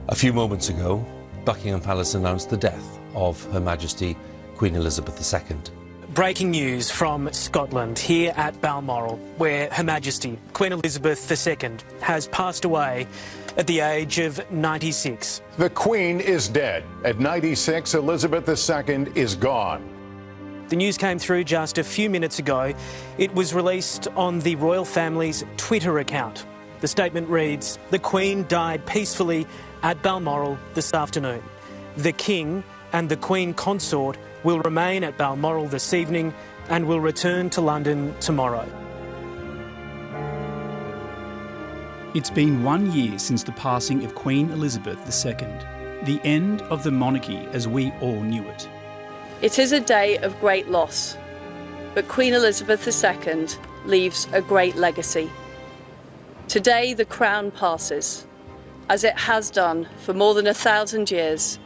A few moments ago, Buckingham Palace announced the death of Her Majesty Queen Elizabeth II. Breaking news from Scotland, here at Balmoral, where Her Majesty Queen Elizabeth II has passed away at the age of 96. The Queen is dead. At 96, Elizabeth II is gone. The news came through just a few minutes ago. It was released on the royal family's Twitter account. The statement reads, "The Queen died peacefully at Balmoral this afternoon. The King and the Queen Consort will remain at Balmoral this evening and will return to London tomorrow." It's been 1 year since the passing of Queen Elizabeth II, the end of the monarchy as we all knew it. It is a day of great loss, but Queen Elizabeth II leaves a great legacy. Today the crown passes, as it has done for more than 1,000 years,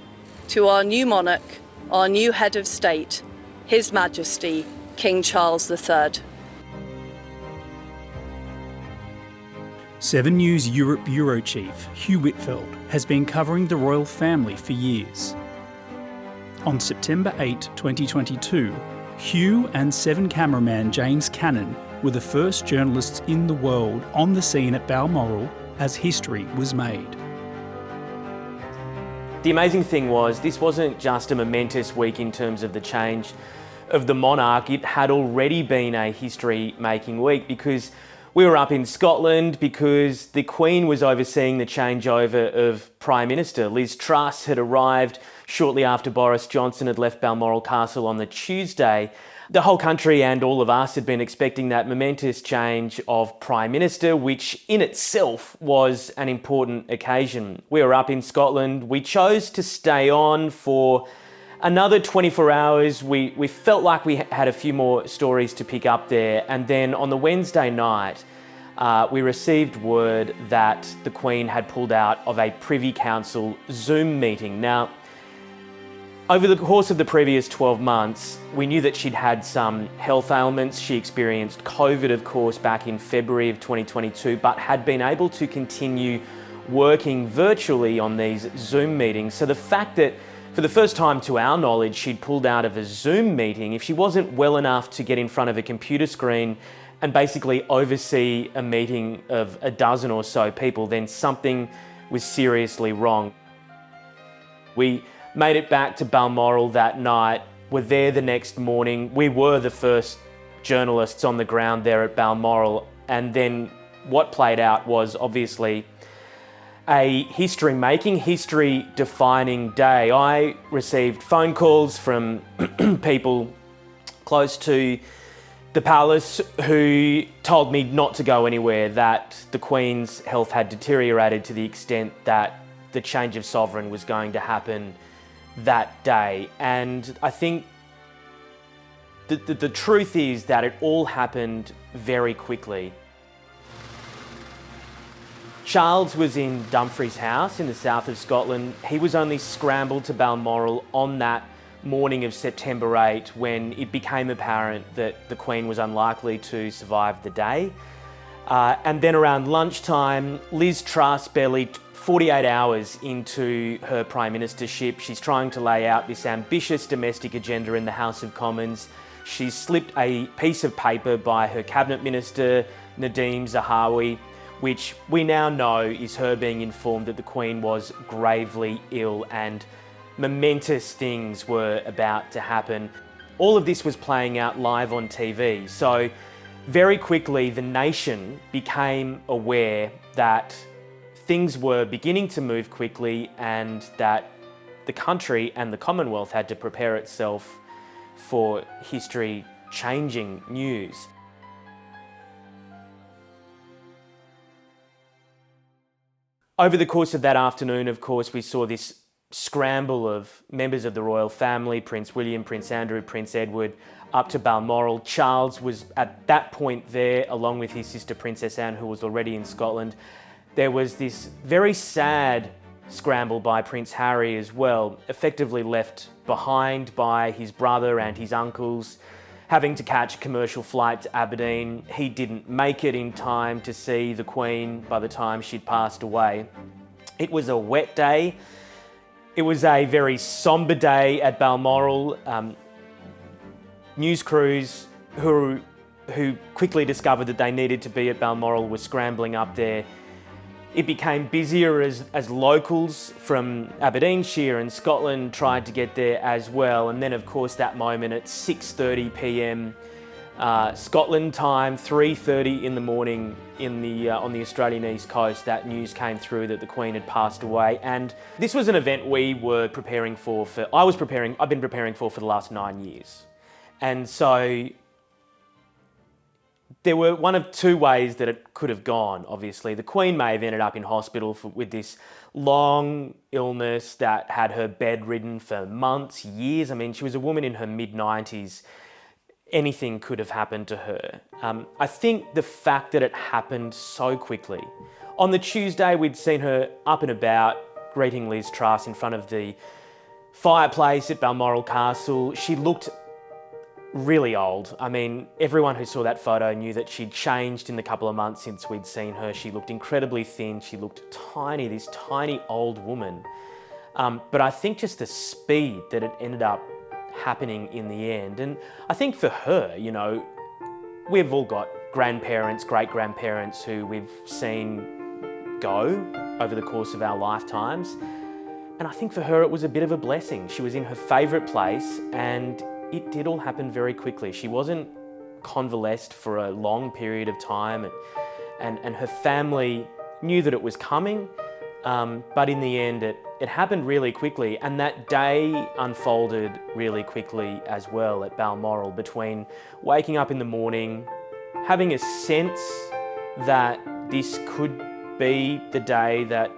to our new monarch, our new head of state, His Majesty King Charles III. 7 News Europe Bureau Chief Hugh Whitfield has been covering the royal family for years. On September 8, 2022, Hugh and Seven cameraman James Cannon were the first journalists in the world on the scene at Balmoral as history was made. The amazing thing was, this wasn't just a momentous week in terms of the change of the monarch. It had already been a history-making week because we were up in Scotland, because the Queen was overseeing the changeover of Prime Minister. Liz Truss had arrived shortly after Boris Johnson had left Balmoral Castle on the Tuesday. The whole country and all of us had been expecting that momentous change of Prime Minister, which in itself was an important occasion. We were up in Scotland. We chose to stay on for another 24 hours. We felt like we had a few more stories to pick up there. And then on the Wednesday night, we received word that the Queen had pulled out of a Privy Council Zoom meeting. Now, over the course of the previous 12 months, we knew that she'd had some health ailments. She experienced COVID, of course, back in February of 2022, but had been able to continue working virtually on these Zoom meetings. So the fact that, for the first time to our knowledge, she'd pulled out of a Zoom meeting, if she wasn't well enough to get in front of a computer screen and basically oversee a meeting of a dozen or so people, then something was seriously wrong. We made it back to Balmoral that night, were there the next morning. We were the first journalists on the ground there at Balmoral, and then what played out was obviously a history-making, history-defining day. I received phone calls from people close to the palace who told me not to go anywhere, that the Queen's health had deteriorated to the extent that the change of sovereign was going to happen that day. And I think the truth is that it all happened very quickly. Charles was in Dumfries House in the south of Scotland. He was only scrambled to Balmoral on that morning of September 8 when it became apparent that the Queen was unlikely to survive the day. And then around lunchtime, Liz Truss, barely 48 hours into her Prime Ministership, she's trying to lay out this ambitious domestic agenda in the House of Commons. She's slipped a piece of paper by her Cabinet Minister, Nadhim Zahawi, which we now know is her being informed that the Queen was gravely ill and momentous things were about to happen. All of this was playing out live on TV. So very quickly, the nation became aware that things were beginning to move quickly and that the country and the Commonwealth had to prepare itself for history-changing news. Over the course of that afternoon, of course, we saw this scramble of members of the royal family, Prince William, Prince Andrew, Prince Edward, up to Balmoral. Charles was at that point there, along with his sister Princess Anne, who was already in Scotland. There was this very sad scramble by Prince Harry as well, effectively left behind by his brother and his uncles, having to catch a commercial flight to Aberdeen. He didn't make it in time to see the Queen by the time she'd passed away. It was a wet day. It was a very sombre day at Balmoral. News crews who quickly discovered that they needed to be at Balmoral were scrambling up there. It became busier as locals from Aberdeenshire and Scotland tried to get there as well. And then, of course, that moment at 6:30 p.m. Scotland time, 3:30 in the morning on the Australian East Coast, that news came through that the Queen had passed away. And this was an event we were preparing for I've been preparing for the last 9 years. And so there were one of two ways that it could have gone, obviously. The Queen may have ended up in hospital with this long illness that had her bedridden for months, years. I mean, she was a woman in her mid-90s. Anything could have happened to her. I think the fact that it happened so quickly. On the Tuesday, we'd seen her up and about, greeting Liz Truss in front of the fireplace at Balmoral Castle. She looked really old. I mean, everyone who saw that photo knew that she'd changed in the couple of months since we'd seen her. She looked incredibly thin. She looked tiny, this tiny old woman. But I think just the speed that it ended up happening in the end. And I think for her, you know, we've all got grandparents, great-grandparents who we've seen go over the course of our lifetimes. And I think for her, it was a bit of a blessing. She was in her favourite place and it did all happen very quickly. She wasn't convalesced for a long period of time and her family knew that it was coming, but in the end it happened really quickly, and that day unfolded really quickly as well at Balmoral, between waking up in the morning, having a sense that this could be the day that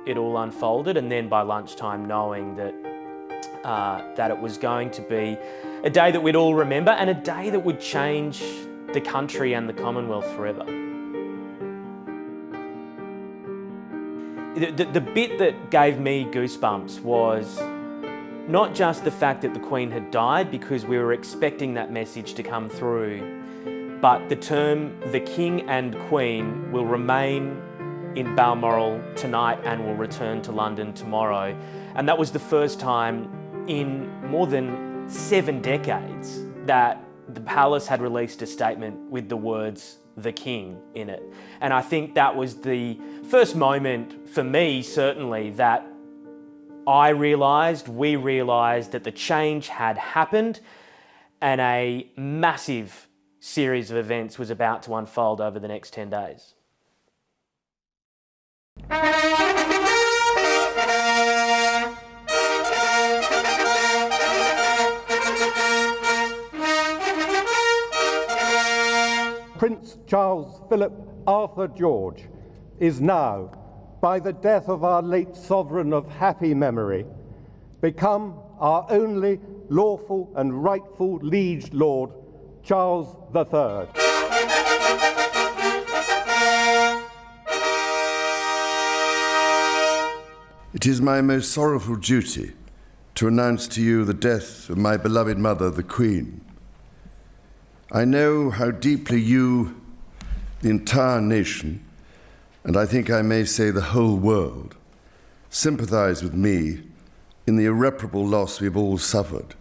it all unfolded, and then by lunchtime knowing that it was going to be a day that we'd all remember and a day that would change the country and the Commonwealth forever. The bit that gave me goosebumps was not just the fact that the Queen had died, because we were expecting that message to come through, but the term "the King and Queen" will remain in Balmoral tonight and will return to London tomorrow. And that was the first time in more than 7 decades that the palace had released a statement with the words "the King" in it. And I think that was the first moment for me, certainly, that we realised that the change had happened and a massive series of events was about to unfold over the next 10 days. Prince Charles Philip Arthur George is now, by the death of our late sovereign of happy memory, become our only lawful and rightful liege lord, Charles III. It is my most sorrowful duty to announce to you the death of my beloved mother, the Queen. I know how deeply you, the entire nation, and I think I may say the whole world, sympathise with me in the irreparable loss we've all suffered.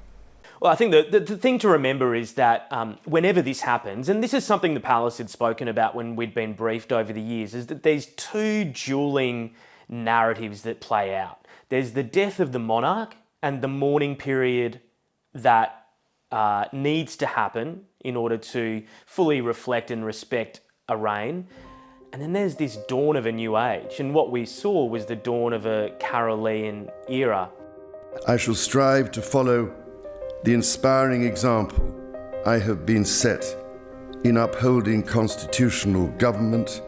Well, I think the thing to remember is that whenever this happens, and this is something the palace had spoken about when we'd been briefed over the years, is that there's two dueling narratives that play out. There's the death of the monarch and the mourning period that needs to happen in order to fully reflect and respect a reign. And then there's this dawn of a new age. And what we saw was the dawn of a Carolean era. I shall strive to follow the inspiring example I have been set in upholding constitutional government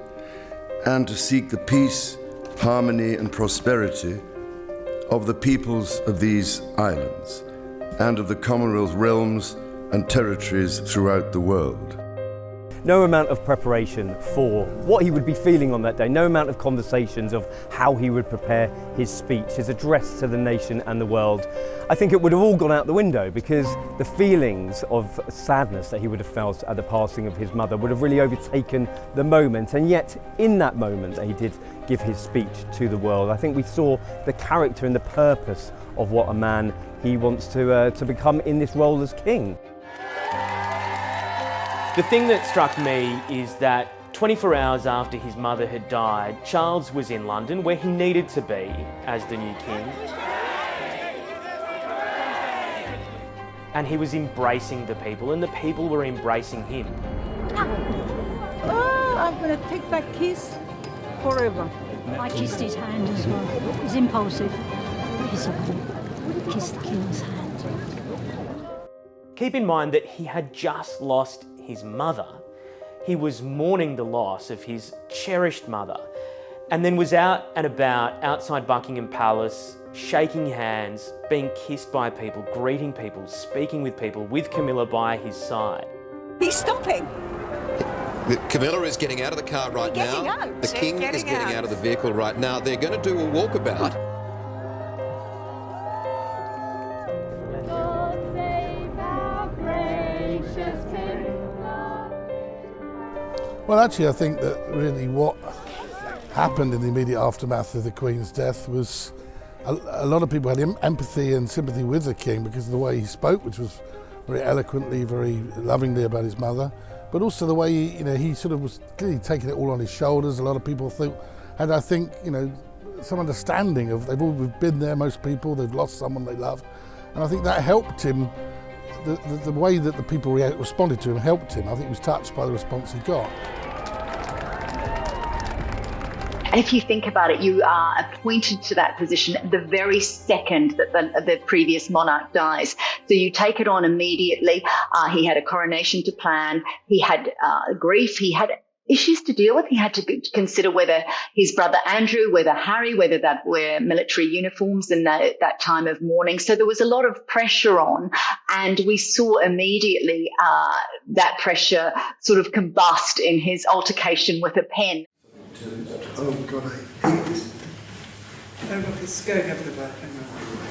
and to seek the peace, harmony and prosperity of the peoples of these islands and of the Commonwealth realms and territories throughout the world. no amount of preparation for what he would be feeling on that day, no amount of conversations of how he would prepare his speech, his address to the nation and the world, I think it would have all gone out the window, because the feelings of sadness that he would have felt at the passing of his mother would have really overtaken the moment. And yet, in that moment that he did give his speech to the world, I think we saw the character and the purpose of what a man he wants to become in this role as king. The thing that struck me is that 24 hours after his mother had died, Charles was in London, where he needed to be as the new king. And he was embracing the people, and the people were embracing him. Oh, I'm going to take that kiss forever. I kissed his hand as well. It was impulsive. Kissed the king's hand. Keep in mind that he had just lost his mother. He was mourning the loss of his cherished mother, and then was out and about outside Buckingham Palace, shaking hands, being kissed by people, greeting people, speaking with people, with Camilla by his side. He's stopping. Camilla is getting out of the car right now. The king is getting out of the vehicle right now. They're going to do a walkabout. Well, actually, I think that really what happened in the immediate aftermath of the Queen's death was a lot of people had empathy and sympathy with the King because of the way he spoke, which was very eloquently, very lovingly about his mother, but also the way he sort of was clearly taking it all on his shoulders. A lot of people had, I think, some understanding of we've been there, most people, they've lost someone they loved, and I think that helped him. The way that the people responded to him helped him. I think he was touched by the response he got. And if you think about it, you are appointed to that position the very second that the previous monarch dies. So you take it on immediately. He had a coronation to plan. He had grief. He had issues to deal with. He had to consider whether his brother Andrew, whether Harry, whether that were military uniforms in that time of mourning. So there was a lot of pressure on, and we saw immediately that pressure sort of combust in his altercation with a pen. Oh God, I hate this. Oh look, it's going over the back.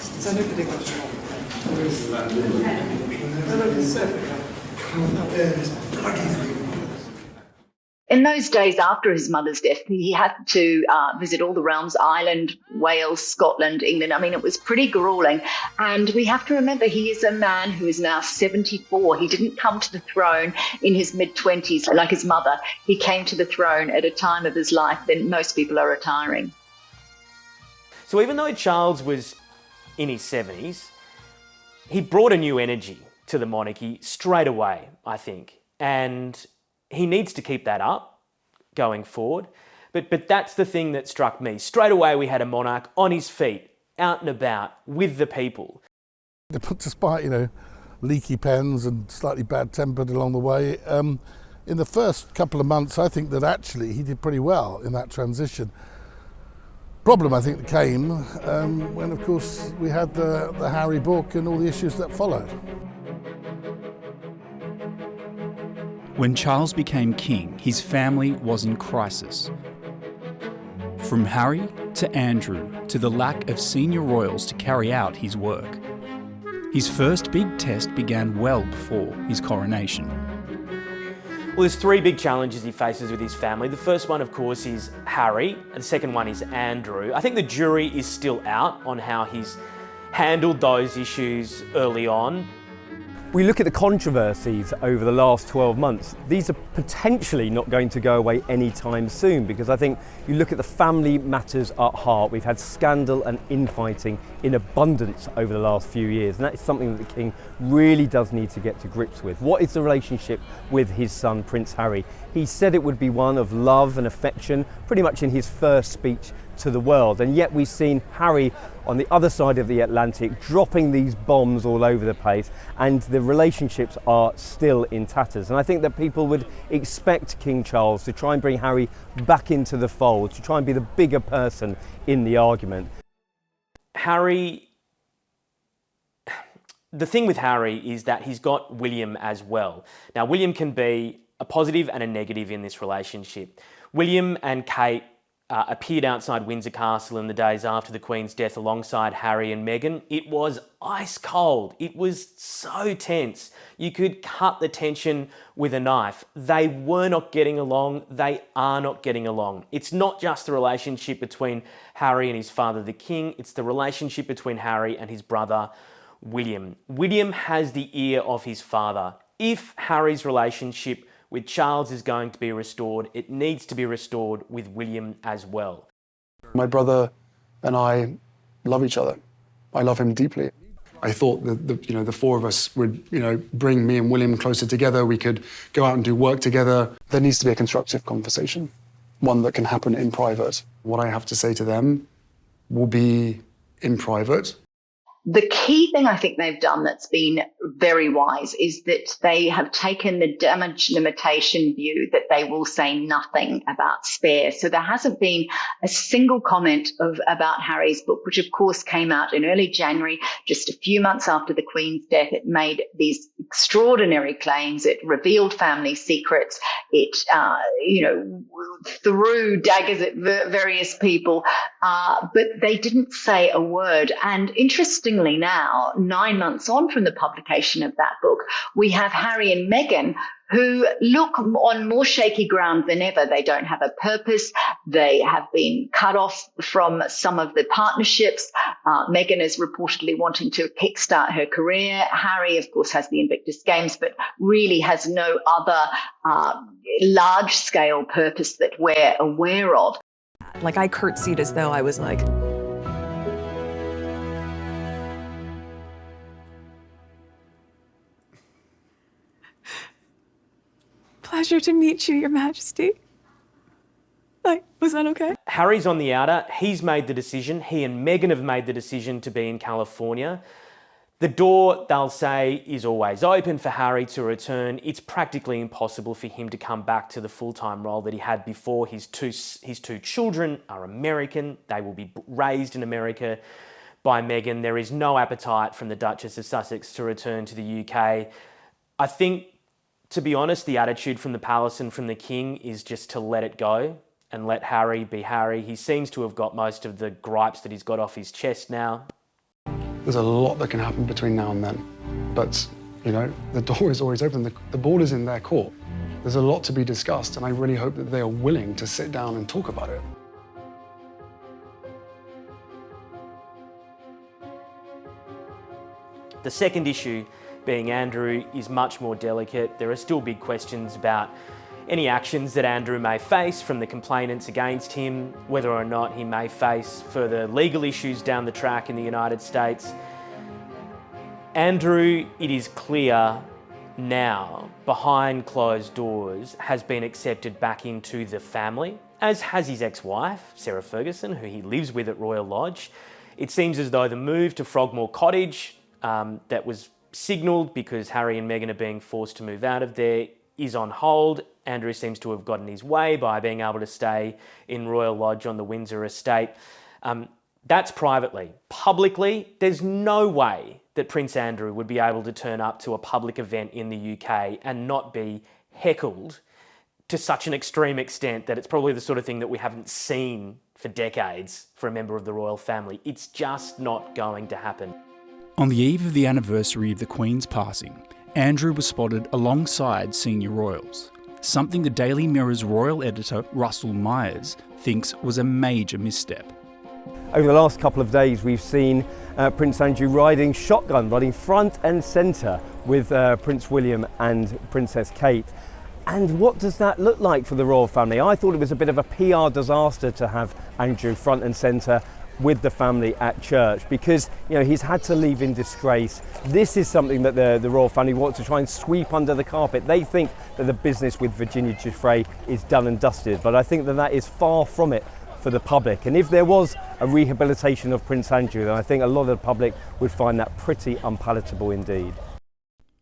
So nobody got it wrong. Where is that? Oh look, it's sofa. In those days after his mother's death, he had to visit all the realms, Ireland, Wales, Scotland, England. I mean, it was pretty grueling. And we have to remember he is a man who is now 74. He didn't come to the throne in his mid-20s like his mother. He came to the throne at a time of his life when most people are retiring. So even though Charles was in his 70s, he brought a new energy to the monarchy straight away, I think. And he needs to keep that up going forward. But that's the thing that struck me. Straight away, we had a monarch on his feet, out and about, with the people. Despite, leaky pens and slightly bad-tempered along the way, in the first couple of months, I think that actually he did pretty well in that transition. Problem, I think, came when, of course, we had the Harry book and all the issues that followed. When Charles became king, his family was in crisis. From Harry to Andrew to the lack of senior royals to carry out his work. His first big test began well before his coronation. Well, there's three big challenges he faces with his family. The first one, of course, is Harry, and the second one is Andrew. I think the jury is still out on how he's handled those issues early on. We look at the controversies over the last 12 months. These are potentially not going to go away anytime soon, because I think you look at the family matters at heart. We've had scandal and infighting in abundance over the last few years, and that is something that the King really does need to get to grips with. What is the relationship with his son, Prince Harry? He said it would be one of love and affection, pretty much in his first speech to the world, and yet we've seen Harry on the other side of the Atlantic dropping these bombs all over the place, and the relationships are still in tatters. And I think that people would expect King Charles to try and bring Harry back into the fold, to try and be the bigger person in the argument. Harry, the thing with Harry is that he's got William as well. Now, William can be a positive and a negative in this relationship. William and Kate appeared outside Windsor Castle in the days after the Queen's death alongside Harry and Meghan. It was ice cold. It was so tense. You could cut the tension with a knife. They were not getting along. They are not getting along. It's not just the relationship between Harry and his father, the King. It's the relationship between Harry and his brother, William. William has the ear of his father. If Harry's relationship with Charles is going to be restored, it needs to be restored with William as well. My brother and I love each other. I love him deeply. I thought that the four of us would bring me and William closer together. We could go out and do work together. There needs to be a constructive conversation, one that can happen in private. What I have to say to them will be in private. The key thing I think they've done that's been very wise is that they have taken the damage limitation view that they will say nothing about Spare. So there hasn't been a single comment about Harry's book, which of course came out in early January, just a few months after the Queen's death. It made these extraordinary claims. It revealed family secrets. It, threw daggers at various people, but they didn't say a word. And interestingly now, 9 months on from the publication of that book, we have Harry and Meghan who look on more shaky ground than ever. They don't have a purpose. They have been cut off from some of the partnerships. Meghan is reportedly wanting to kickstart her career. Harry, of course, has the Invictus Games, but really has no other large-scale purpose that we're aware of. Like, I curtsied as though I was like... Pleasure to meet you, Your Majesty. Like, was that okay? Harry's on the outer. He's made the decision. He and Meghan have made the decision to be in California. The door, they'll say, is always open for Harry to return. It's practically impossible for him to come back to the full-time role that he had before. His two children are American. They will be raised in America by Meghan. There is no appetite from the Duchess of Sussex to return to the UK. I think, to be honest, the attitude from the palace and from the King is just to let it go and let Harry be Harry. He seems to have got most of the gripes that he's got off his chest now. There's a lot that can happen between now and then. But, the door is always open. The ball is in their court. There's a lot to be discussed, and I really hope that they are willing to sit down and talk about it. The second issue, being Andrew, is much more delicate. There are still big questions about any actions that Andrew may face from the complainants against him, whether or not he may face further legal issues down the track in the United States. Andrew, it is clear now, behind closed doors, has been accepted back into the family, as has his ex-wife, Sarah Ferguson, who he lives with at Royal Lodge. It seems as though the move to Frogmore Cottage that was signalled because Harry and Meghan are being forced to move out of there is on hold. Andrew seems to have gotten his way by being able to stay in Royal Lodge on the Windsor estate. That's privately. Publicly, there's no way that Prince Andrew would be able to turn up to a public event in the UK and not be heckled to such an extreme extent that it's probably the sort of thing that we haven't seen for decades for a member of the royal family. It's just not going to happen. On the eve of the anniversary of the Queen's passing, Andrew was spotted alongside senior royals, something the Daily Mirror's royal editor Russell Myers thinks was a major misstep. Over the last couple of days, we've seen Prince Andrew riding shotgun, riding front and centre with Prince William and Princess Kate. And what does that look like for the royal family? I thought it was a bit of a PR disaster to have Andrew front and centre with the family at church, because he's had to leave in disgrace. This is something that the royal family want to try and sweep under the carpet. They think that the business with Virginia Giuffre is done and dusted, but I think that is far from it for the public. And if there was a rehabilitation of Prince Andrew, then I think a lot of the public would find that pretty unpalatable indeed.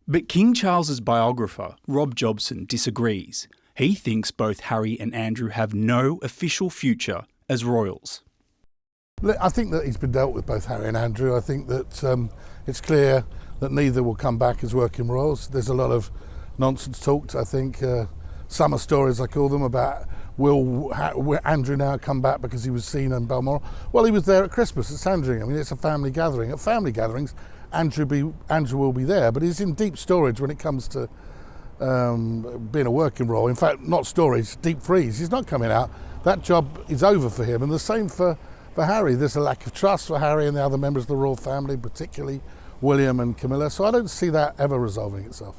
But King Charles's biographer, Rob Jobson, disagrees. He thinks both Harry and Andrew have no official future as royals. I think that he's been dealt with, both Harry and Andrew. I think that it's clear that neither will come back as working royals. There's a lot of nonsense talked, I think, summer stories, I call them, about will Andrew now come back because he was seen in Balmoral? Well, he was there at Christmas at Sandringham. I mean, it's a family gathering. At family gatherings, Andrew will be there, but he's in deep storage when it comes to being a working role. In fact, not storage, deep freeze. He's not coming out. That job is over for him, and the same for Harry. There's a lack of trust for Harry and the other members of the royal family, particularly William and Camilla, so I don't see that ever resolving itself.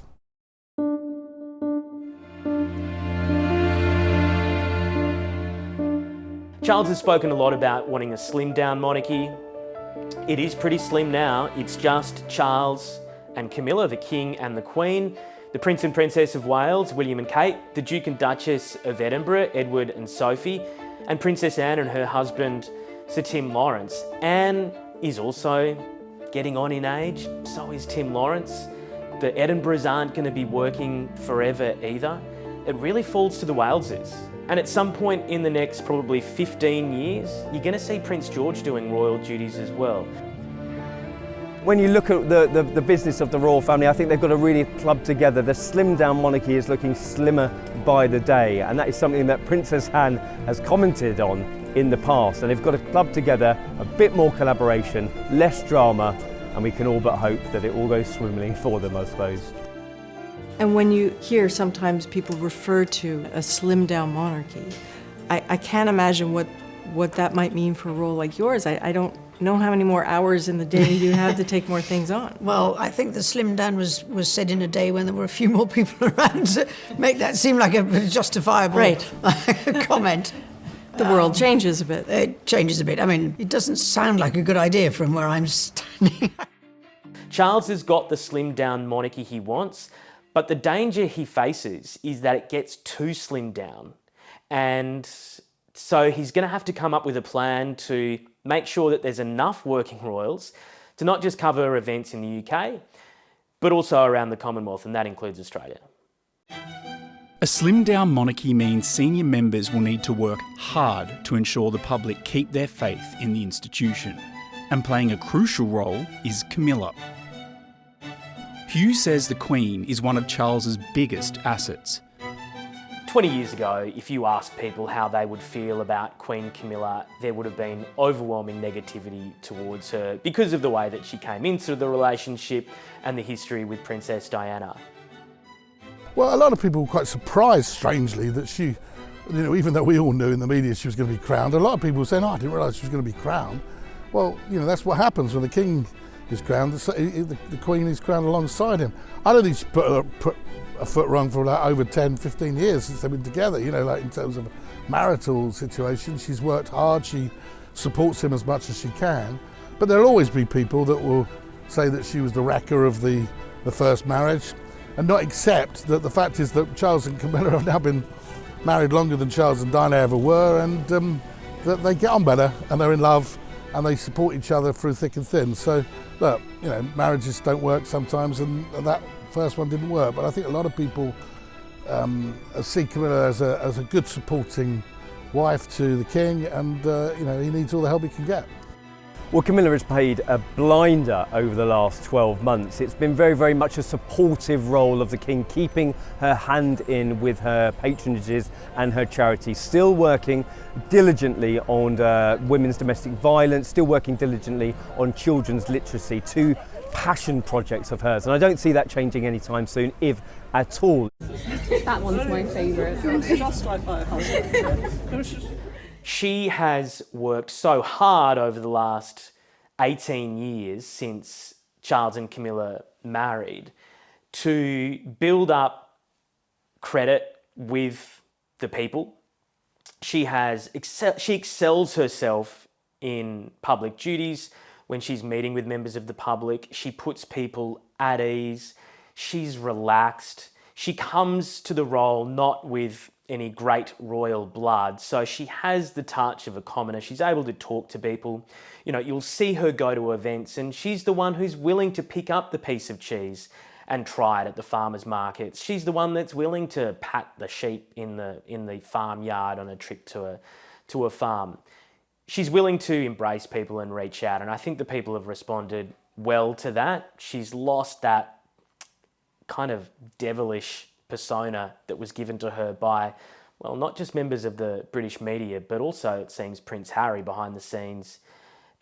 Charles has spoken a lot about wanting a slimmed down monarchy. It is pretty slim now. It's just Charles and Camilla, the King and the Queen, the Prince and Princess of Wales, William and Kate, the Duke and Duchess of Edinburgh, Edward and Sophie, and Princess Anne and her husband, Sir Tim Lawrence. Anne is also getting on in age, so is Tim Lawrence. The Edinburghs aren't going to be working forever either. It really falls to the Waleses. And at some point in the next probably 15 years, you're going to see Prince George doing royal duties as well. When you look at the business of the royal family, I think they've got to really club together. The slimmed down monarchy is looking slimmer by the day, and that is something that Princess Anne has commented on in the past. And they've got to club together a bit more collaboration, less drama, and we can all but hope that it all goes swimmingly for them, I suppose. And when you hear sometimes people refer to a slimmed down monarchy, I can't imagine what that might mean for a role like yours. I don't know how many more hours in the day you have to take more things on. Well, I think the slim down was said in a day when there were a few more people around to make that seem like a justifiable comment. The world changes a bit. It changes a bit. I mean, it doesn't sound like a good idea from where I'm standing. Charles has got the slimmed down monarchy he wants, but the danger he faces is that it gets too slimmed down. And so he's going to have to come up with a plan to make sure that there's enough working royals to not just cover events in the UK, but also around the Commonwealth, and that includes Australia. A slimmed down monarchy means senior members will need to work hard to ensure the public keep their faith in the institution. And playing a crucial role is Camilla. Hugh says the Queen is one of Charles's biggest assets. 20 years ago, if you asked people how they would feel about Queen Camilla, there would have been overwhelming negativity towards her because of the way that she came into the relationship and the history with Princess Diana. Well, a lot of people were quite surprised, strangely, that she, even though we all knew in the media she was going to be crowned, a lot of people were saying, I didn't realise she was going to be crowned. Well, that's what happens when the King is crowned. The Queen is crowned alongside him. I don't think she's put a foot wrong for over 10, 15 years since they've been together, in terms of marital situation. She's worked hard, she supports him as much as she can, but there'll always be people that will say that she was the wrecker of the first marriage, and not accept that the fact is that Charles and Camilla have now been married longer than Charles and Diana ever were, and that they get on better, and they're in love, and they support each other through thick and thin. So, look, marriages don't work sometimes, and that first one didn't work, but I think a lot of people see Camilla as a good supporting wife to the King, and he needs all the help he can get. Well, Camilla has played a blinder over the last 12 months. It's been very, very much a supportive role of the King, keeping her hand in with her patronages and her charities, still working diligently on women's domestic violence, still working diligently on children's literacy, two passion projects of hers. And I don't see that changing anytime soon, if at all. That one's my favourite. She has worked so hard over the last 18 years since Charles and Camilla married to build up credit with the people. She excels herself in public duties. When she's meeting with members of the public, she puts people at ease. She's relaxed. She comes to the role not with any great royal blood, so she has the touch of a commoner. She's able to talk to people. You'll see her go to events, and she's the one who's willing to pick up the piece of cheese and try it at the farmers' markets. She's the one that's willing to pat the sheep in the farmyard on a trip to a farm. She's willing to embrace people and reach out, and I think the people have responded well to that. She's lost that kind of devilish persona that was given to her by, well, not just members of the British media, but also, it seems, Prince Harry behind the scenes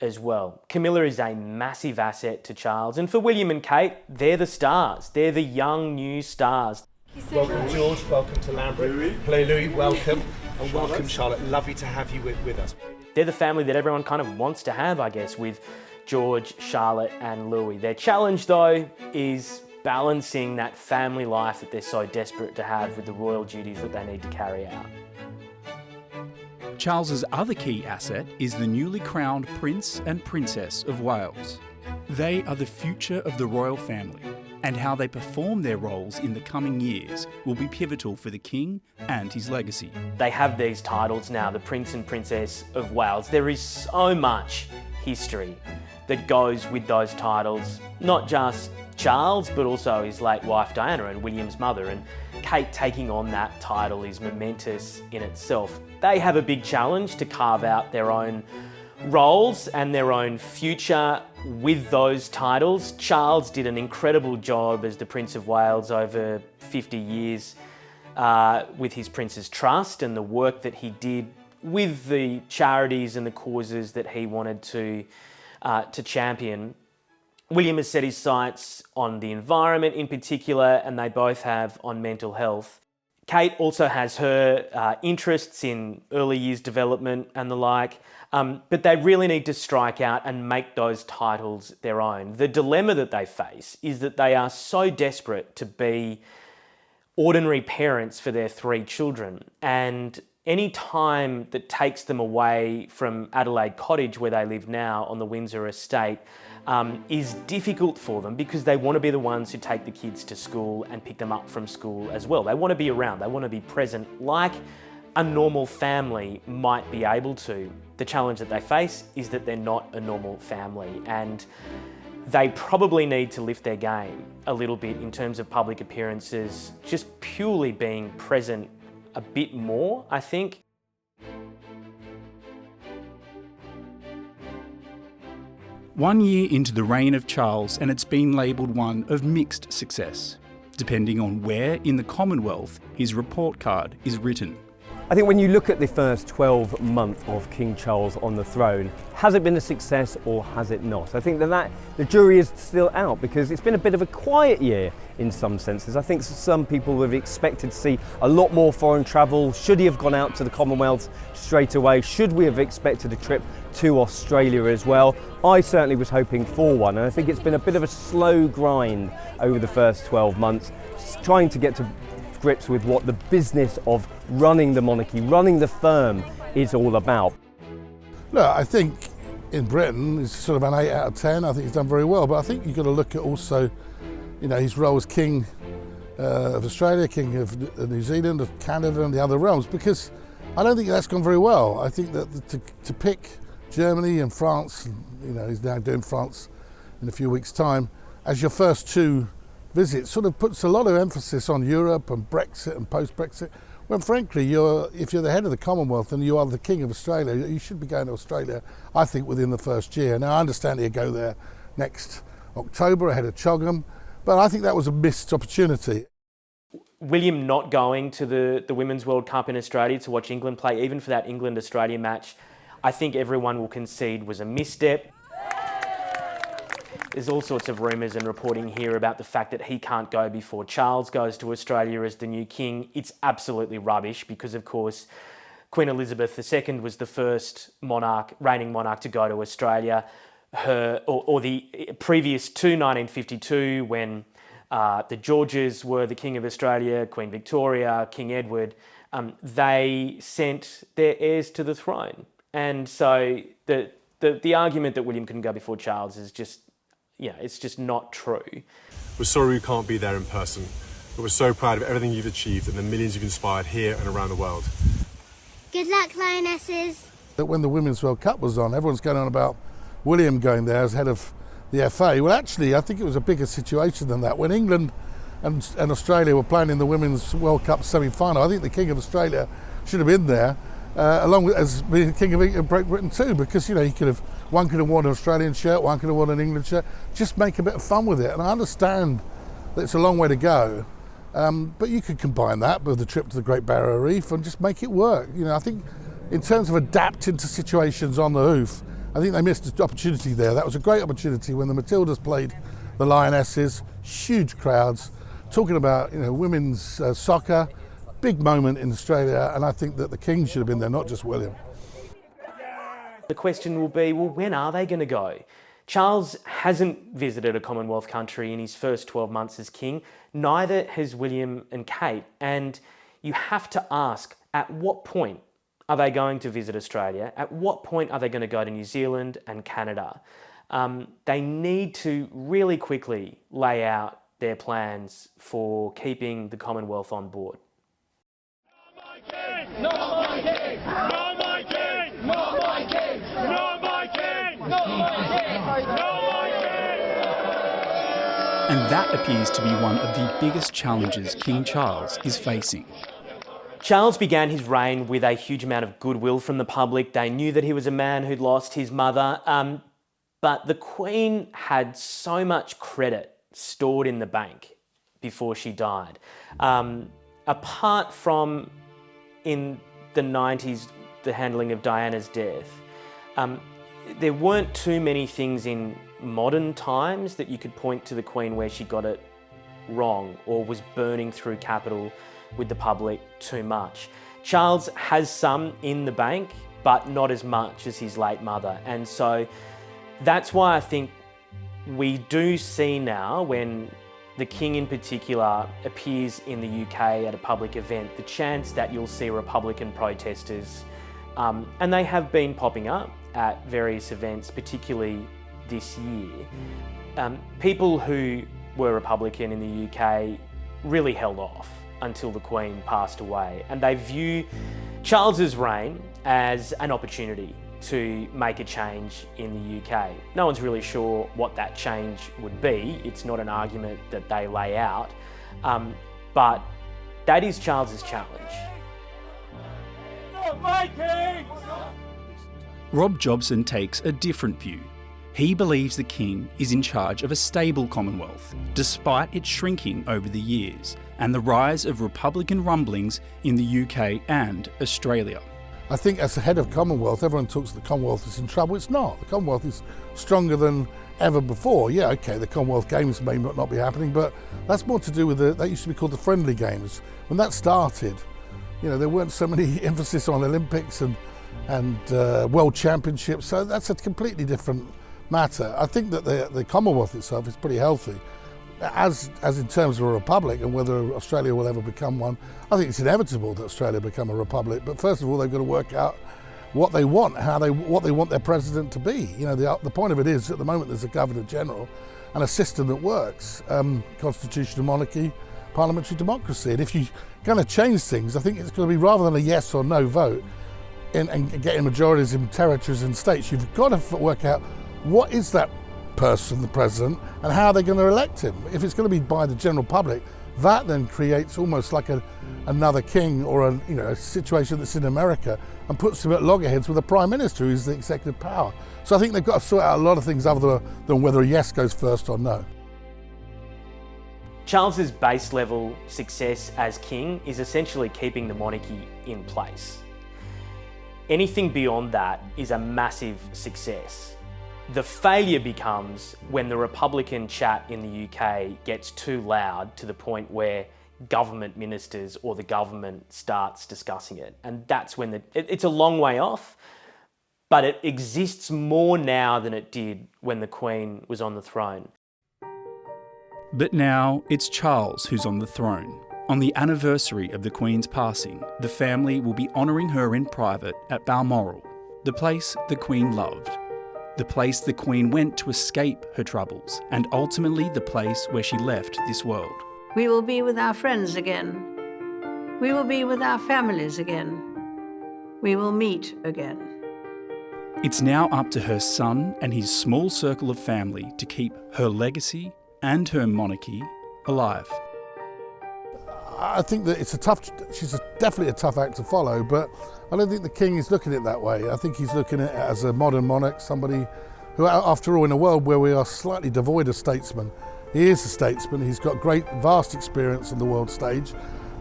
as well. Camilla is a massive asset to Charles, and for William and Kate, they're the stars. They're the young new stars. Welcome, George. Welcome to Louis. Hello, Louis. Welcome. And welcome, Charlotte. Lovely to have you with us. They're the family that everyone kind of wants to have, I guess, with George, Charlotte and Louis. Their challenge, though, is balancing that family life that they're so desperate to have with the royal duties that they need to carry out. Charles's other key asset is the newly crowned Prince and Princess of Wales. They are the future of the royal family, and how they perform their roles in the coming years will be pivotal for the King and his legacy. They have these titles now, the Prince and Princess of Wales. There is so much history that goes with those titles, not just Charles, but also his late wife Diana and William's mother, and Kate taking on that title is momentous in itself. They have a big challenge to carve out their own roles and their own future with those titles. Charles did an incredible job as the Prince of Wales over 50 years with his Prince's Trust and the work that he did with the charities and the causes that he wanted to champion. William has set his sights on the environment in particular, and they both have on mental health. Kate also has her interests in early years development and the like, but they really need to strike out and make those titles their own. The dilemma that they face is that they are so desperate to be ordinary parents for their 3 children, and any time that takes them away from Adelaide Cottage, where they live now on the Windsor estate, is difficult for them because they want to be the ones who take the kids to school and pick them up from school as well. They want to be around, they want to be present like a normal family might be able to. The challenge that they face is that they're not a normal family, and they probably need to lift their game a little bit in terms of public appearances, just purely being present a bit more, I think. One year into the reign of Charles, and it's been labelled one of mixed success, depending on where in the Commonwealth his report card is written. I think when you look at the first 12 months of King Charles on the throne, has it been a success or has it not? I think that the jury is still out because it's been a bit of a quiet year in some senses. I think some people would have expected to see a lot more foreign travel. Should he have gone out to the Commonwealth straight away? Should we have expected a trip to Australia as well? I certainly was hoping for one, and I think it's been a bit of a slow grind over the first 12 months, trying to get to grips with what the business of running the monarchy, running the firm is all about. Look, I think in Britain it's sort of an 8 out of 10. I think he's done very well, but I think you've got to look at also, his role as King of Australia, King of New Zealand, of Canada and the other realms, because I don't think that's gone very well. I think that to pick Germany and France, he's now doing France in a few weeks' time, as your first 2 visits sort of puts a lot of emphasis on Europe and Brexit and post-Brexit, when frankly, if you're the head of the Commonwealth and you are the King of Australia, you should be going to Australia, I think, within the first year. Now, I understand he'll go there next October ahead of Chogham, but I think that was a missed opportunity. William not going to the Women's World Cup in Australia to watch England play, even for that England-Australia match, I think everyone will concede was a misstep. There's all sorts of rumours and reporting here about the fact that he can't go before Charles goes to Australia as the new king. It's absolutely rubbish because, of course, Queen Elizabeth II was the first reigning monarch to go to Australia. The previous to 1952, when the Georges were the King of Australia, Queen Victoria, King Edward, they sent their heirs to the throne. And so the argument that William couldn't go before Charles is just, it's just not true. We're sorry we can't be there in person, but we're so proud of everything you've achieved and the millions you've inspired here and around the world. Good luck, Lionesses. When the Women's World Cup was on, everyone's going on about William going there as head of the FA. Well, actually, I think it was a bigger situation than that. When England and Australia were playing in the Women's World Cup semi-final, I think the King of Australia should have been there, along with as being King of Great Britain too, because one could have worn an Australian shirt, one could have worn an England shirt. Just make a bit of fun with it. And I understand that it's a long way to go, But you could combine that with the trip to the Great Barrier Reef and just make it work. You know, I think in terms of adapting to situations on the hoof, I think they missed an opportunity there. That was a great opportunity when the Matildas played the Lionesses, huge crowds, talking about, you know, women's soccer, big moment in Australia, and I think that the King should have been there, not just William. The question will be, well, when are they going to go? Charles hasn't visited a Commonwealth country in his first 12 months as king, neither has William and Kate. And you have to ask, at what point are they going to visit Australia? At what point are they going to go to New Zealand and Canada? They need to really quickly lay out their plans for keeping the Commonwealth on board. Not my king! Not my king! Not my king! Not my king! Not my king! Not my king! And that appears to be one of the biggest challenges King Charles is facing. Charles began his reign with a huge amount of goodwill from the public. They knew that he was a man who'd lost his mother, but the Queen had so much credit stored in the bank before she died. Apart from in the 90s, the handling of Diana's death, there weren't too many things in modern times that you could point to the Queen where she got it wrong or was burning through capital with the public too much. Charles has some in the bank, but not as much as his late mother. And so that's why I think we do see now, when the King in particular appears in the UK at a public event, the chance that you'll see Republican protesters, and they have been popping up at various events, particularly this year. People who were Republican in the UK really held off until the Queen passed away, and they view Charles's reign as an opportunity to make a change in the UK. No one's really sure what that change would be. It's not an argument that they lay out, but that is Charles's challenge. Not my king! Rob Jobson takes a different view. He believes the King is in charge of a stable Commonwealth, despite it shrinking over the years, and the rise of Republican rumblings in the UK and Australia. I think as the head of Commonwealth, everyone talks the Commonwealth is in trouble. It's not. The Commonwealth is stronger than ever before. Yeah, okay, the Commonwealth Games may not be happening, but that's more to do with that used to be called the Friendly Games. When that started, you know, there weren't so many emphasis on Olympics and World Championships, so that's a completely different matter. I think that the Commonwealth itself is pretty healthy. As in terms of a republic and whether Australia will ever become one, I think it's inevitable that Australia become a republic. But first of all, they've got to work out what they want, what they want their president to be. You know, the point of it is, at the moment, there's a Governor General and a system that works: constitutional monarchy, parliamentary democracy. And if you're going to change things, I think it's going to be, rather than a yes or no vote, and getting majorities in territories and states, you've got to work out what is that person, the president, and how they're going to elect him. If it's going to be by the general public, that then creates almost like another king, or a situation that's in America, and puts him at loggerheads with a prime minister who's the executive power. So I think they've got to sort out a lot of things other than whether a yes goes first or no. Charles's base level success as king is essentially keeping the monarchy in place. Anything beyond that is a massive success. The failure becomes when the Republican chat in the UK gets too loud to the point where government ministers or the government starts discussing it. And that's when it's a long way off, but it exists more now than it did when the Queen was on the throne. But now it's Charles who's on the throne. On the anniversary of the Queen's passing, the family will be honouring her in private at Balmoral, the place the Queen loved. The place the Queen went to escape her troubles, and ultimately the place where she left this world. We will be with our friends again. We will be with our families again. We will meet again. It's now up to her son and his small circle of family to keep her legacy and her monarchy alive. I think that she's definitely a tough act to follow, but I don't think the King is looking at it that way. I think he's looking at it as a modern monarch, somebody who, after all, in a world where we are slightly devoid of statesmen, He is a statesman. He's got vast experience on the world stage.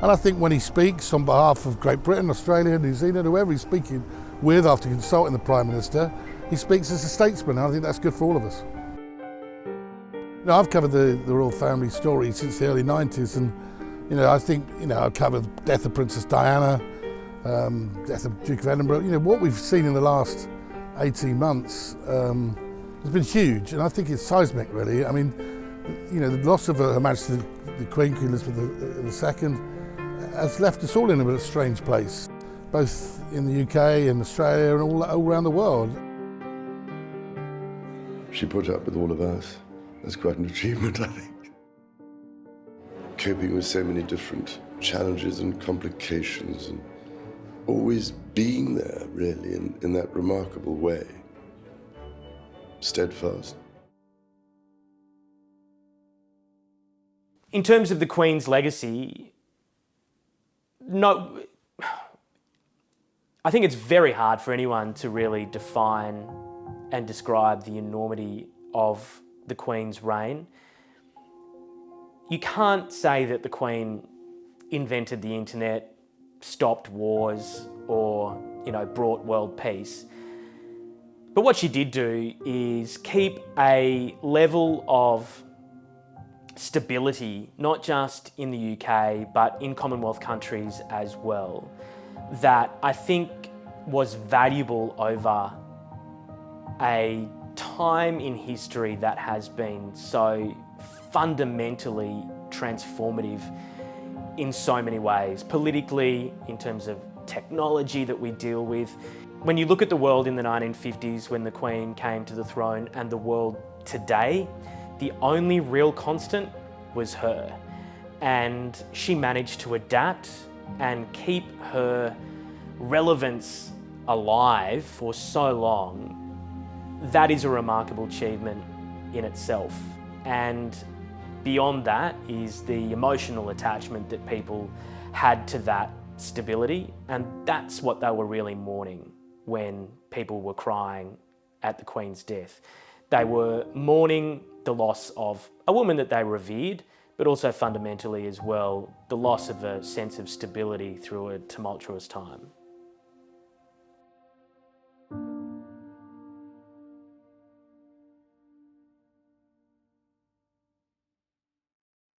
And I think when he speaks on behalf of Great Britain, Australia, New Zealand, whoever he's speaking with after consulting the Prime Minister, he speaks as a statesman. And I think that's good for all of us. I've covered the royal family story since the early 90s, and I think I've covered the death of Princess Diana, death of Duke of Edinburgh. What we've seen in the last 18 months has been huge, and I think it's seismic, really. I mean, the loss of Her Majesty the Queen Elizabeth II has left us all in a bit of a strange place, both in the UK and Australia and all around the world. She put up with all of us. That's quite an achievement, I think. Coping with so many different challenges and complications, and always being there, really, in that remarkable way. Steadfast. In terms of the Queen's legacy, no, I think it's very hard for anyone to really define and describe the enormity of the Queen's reign. You can't say that the Queen invented the internet, stopped wars, or, brought world peace. But what she did do is keep a level of stability, not just in the UK, but in Commonwealth countries as well, that I think was valuable over a time in history that has been so fundamentally transformative in so many ways, politically, in terms of technology that we deal with. When you look at the world in the 1950s when the Queen came to the throne and the world today, the only real constant was her. And she managed to adapt and keep her relevance alive for so long. That is a remarkable achievement in itself. And beyond that is the emotional attachment that people had to that stability. And that's what they were really mourning when people were crying at the Queen's death. They were mourning the loss of a woman that they revered, but also fundamentally as well, the loss of a sense of stability through a tumultuous time.